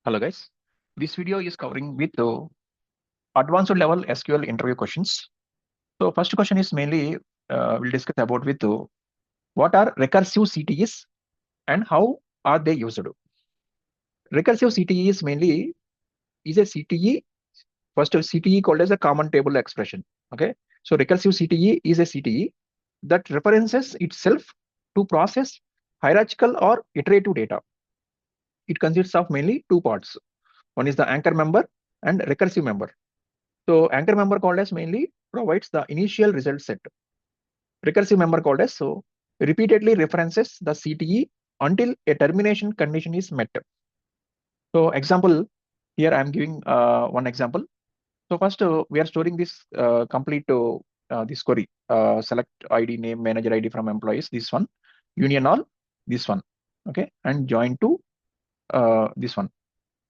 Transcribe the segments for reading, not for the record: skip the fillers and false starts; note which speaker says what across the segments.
Speaker 1: Hello guys, this video is covering with advanced level SQL interview questions. So first question is mainly we'll discuss about with what are recursive CTEs and how are they used. Recursive CTE is mainly is a CTE. First CTE called as a common table expression. Okay, so recursive CTE is a CTE that references itself to process hierarchical or iterative data. It consists of mainly two parts. One is the anchor member and recursive member. So anchor member called as mainly provides the initial result set. Recursive member called as so repeatedly references the CTE until a termination condition is met. So example, here I am giving one example. So first we are storing this complete this query, select ID, name, manager ID from employees, this one, union all, this one, okay, and join to this one,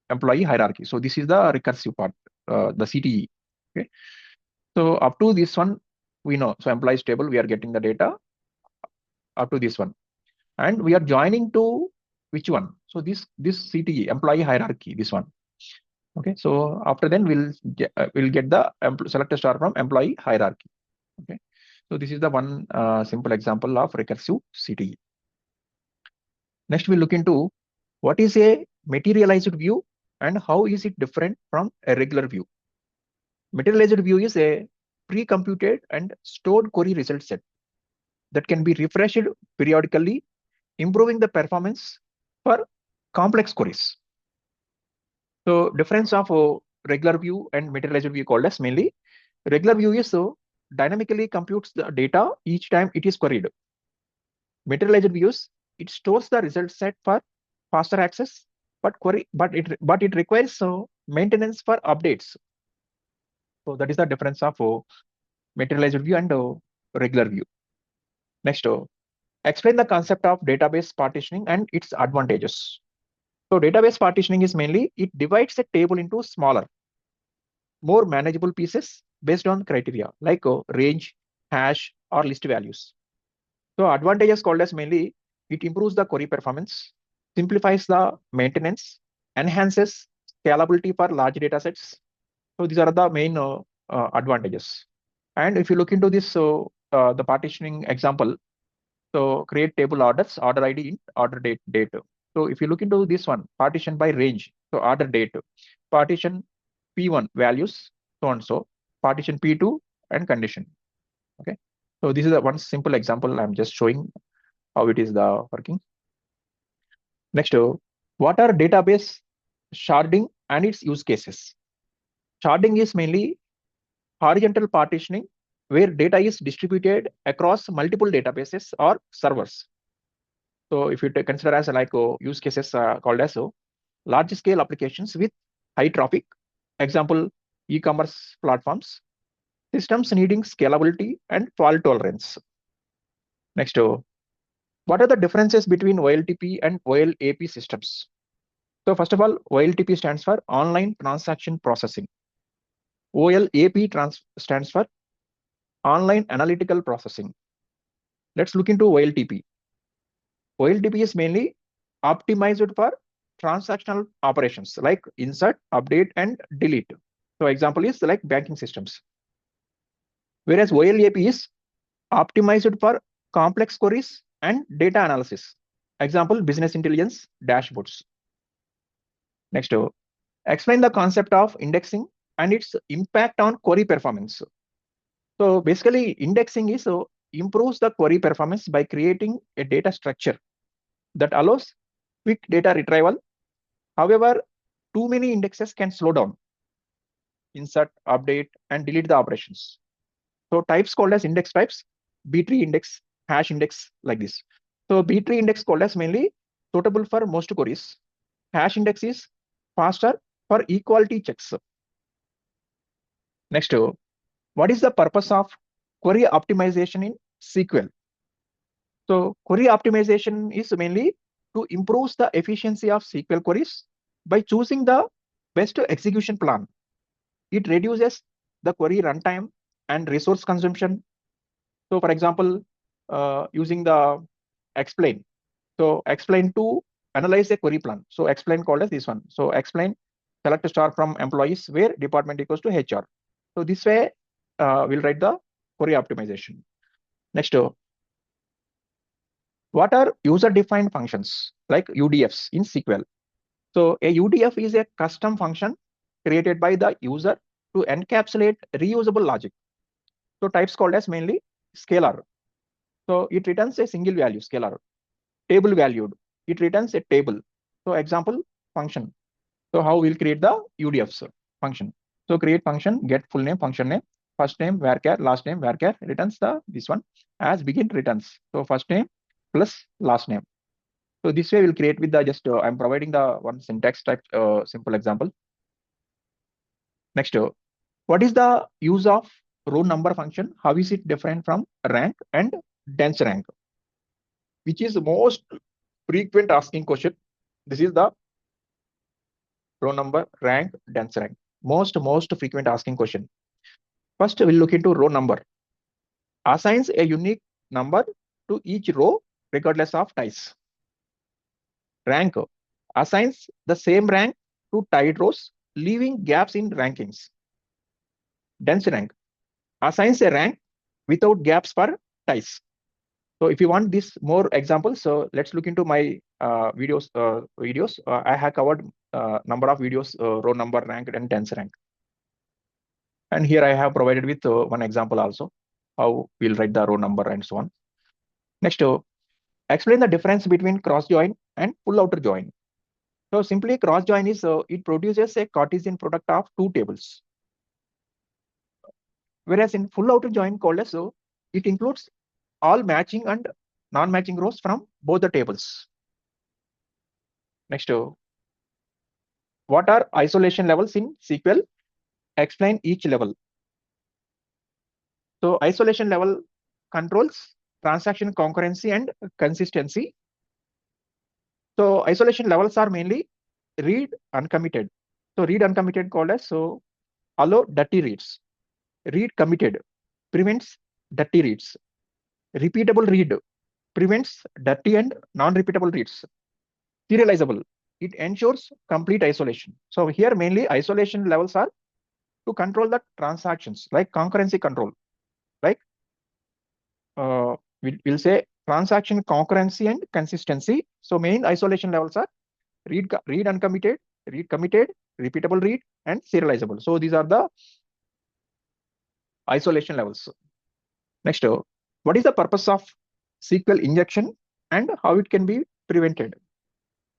Speaker 1: employee hierarchy. So this is the recursive part, the CTE. Okay. So up to this one, we know. So employees table, we are getting the data up to this one, and we are joining to which one? So this CTE, employee hierarchy, this one. Okay. So after then we'll get the select a star from employee hierarchy. Okay. So this is the one simple example of recursive CTE. Next, we'll look into what is a materialized view and how is it different from a regular view. Materialized view is a pre-computed and stored query result set that can be refreshed periodically, improving the performance for complex queries. So difference of regular view and materialized view called as mainly regular view is dynamically computes the data each time it is queried. Materialized views, it stores the result set for faster access, but it requires maintenance for updates. So that is the difference of materialized view and regular view. Next, explain the concept of database partitioning and its advantages. So database partitioning is mainly, it divides a table into smaller, more manageable pieces based on criteria like range, hash, or list values. So advantages called as mainly, it improves the query performance, simplifies the maintenance, enhances scalability for large data sets. So these are the main advantages. And if you look into this, the partitioning example, so create table orders, order ID, int, order date. So if you look into this one, partition by range, so order date, partition P1 values, so and so, partition P2 and condition. Okay. So this is a one simple example. I'm just showing how it is the working. Next, what are database sharding and its use cases? Sharding is mainly horizontal partitioning where data is distributed across multiple databases or servers. So if you consider as like use cases called as large scale applications with high traffic, example, e-commerce platforms, systems needing scalability and fault tolerance. Next, what are the differences between OLTP and OLAP systems? So first of all, OLTP stands for Online Transaction Processing. OLAP stands for Online Analytical Processing. Let's look into OLTP. OLTP is mainly optimized for transactional operations like insert, update, and delete. So example is like banking systems. Whereas OLAP is optimized for complex queries and data analysis. Example, business intelligence dashboards. Next, explain the concept of indexing and its impact on query performance. So basically, indexing is improves the query performance by creating a data structure that allows quick data retrieval. However, too many indexes can slow down, insert, update, and delete the operations. So types called as index types, B-tree index, hash index, like this. So B-tree index called as mainly suitable for most queries. Hash index is faster for equality checks. Next, what is the purpose of query optimization in SQL? So query optimization is mainly to improve the efficiency of SQL queries by choosing the best execution plan. It reduces the query runtime and resource consumption. So for example, using the explain. So explain to analyze a query plan. So explain called as this one. So explain, select star from employees where department equals to HR. So this way we'll write the query optimization. Next, what are user defined functions like UDFs in SQL? So a UDF is a custom function created by the user to encapsulate reusable logic. So types called as mainly scalar. So it returns a single value, scalar. Table valued, it returns a table. So example, function. So how we'll create the UDFs function. So create function, get full name, function name, first name, varchar, last name, varchar, returns this one as begin returns. So first name plus last name. So this way we'll create with the just, I'm providing the one syntax type simple example. Next, what is the use of row number function? How is it different from rank and dense rank? Which is the most frequent asking question. This is the row number, rank, dense rank. Most frequent asking question. First, we'll look into row number. Assigns a unique number to each row regardless of ties. Rank assigns the same rank to tied rows, leaving gaps in rankings. Dense rank assigns a rank without gaps for ties. So if you want this more examples, so let's look into my videos. I have covered number of videos, row number, rank, and dense rank. And here I have provided with one example also, how we'll write the row number and so on. Next, explain the difference between cross join and full outer join. So simply cross join is it produces a Cartesian product of two tables. Whereas in full outer join called as, so it includes all matching and non-matching rows from both the tables. Next, what are isolation levels in SQL? Explain each level. So isolation level controls transaction concurrency and consistency. So isolation levels are mainly read uncommitted. So read uncommitted called as, so allow dirty reads. Read committed prevents dirty reads. Repeatable read prevents dirty and non-repeatable reads. Serializable, it ensures complete isolation. So here mainly isolation levels are to control the transactions like concurrency control, like we'll say transaction concurrency and consistency. So main isolation levels are read uncommitted, read committed, repeatable read, and serializable. So these are the isolation levels. Next, what is the purpose of SQL injection and how it can be prevented?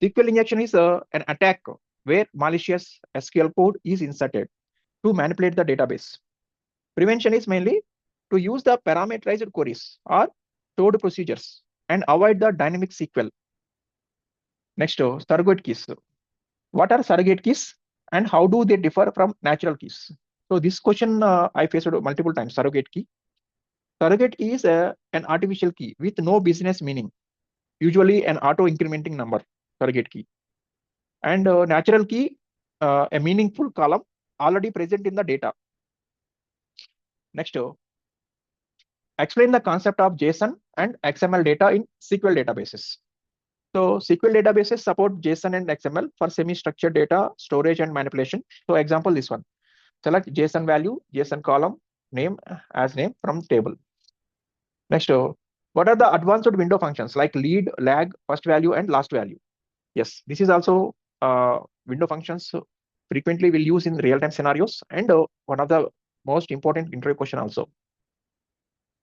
Speaker 1: SQL injection is an attack where malicious SQL code is inserted to manipulate the database. Prevention is mainly to use the parameterized queries or stored procedures and avoid the dynamic SQL. Next, surrogate keys. What are surrogate keys and how do they differ from natural keys? So this question I faced multiple times. Surrogate key. Surrogate key is an artificial key with no business meaning, usually an auto-incrementing number, surrogate key. And natural key, a meaningful column already present in the data. Next, explain the concept of JSON and XML data in SQL databases. So SQL databases support JSON and XML for semi-structured data storage and manipulation. So example, this one. Select JSON value, JSON column, name as name from table. Next, what are the advanced window functions like lead, lag, first value, and last value? Yes, this is also window functions frequently we'll use in real-time scenarios, and one of the most important interview question also.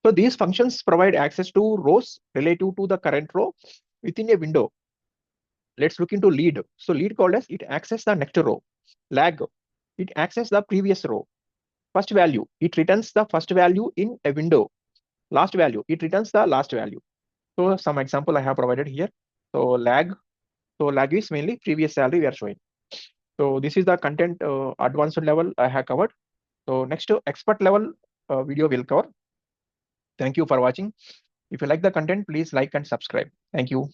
Speaker 1: So these functions provide access to rows relative to the current row within a window. Let's look into lead. So lead called as it accesses the next row. Lag, it accesses the previous row. First value, it returns the first value in a window. Last value, it returns the last value. So some example I have provided here. So lag. So lag is mainly previous salary we are showing. So this is the content advanced level I have covered. So next to expert level video will cover. Thank you for watching. If you like the content, please like and subscribe. Thank you.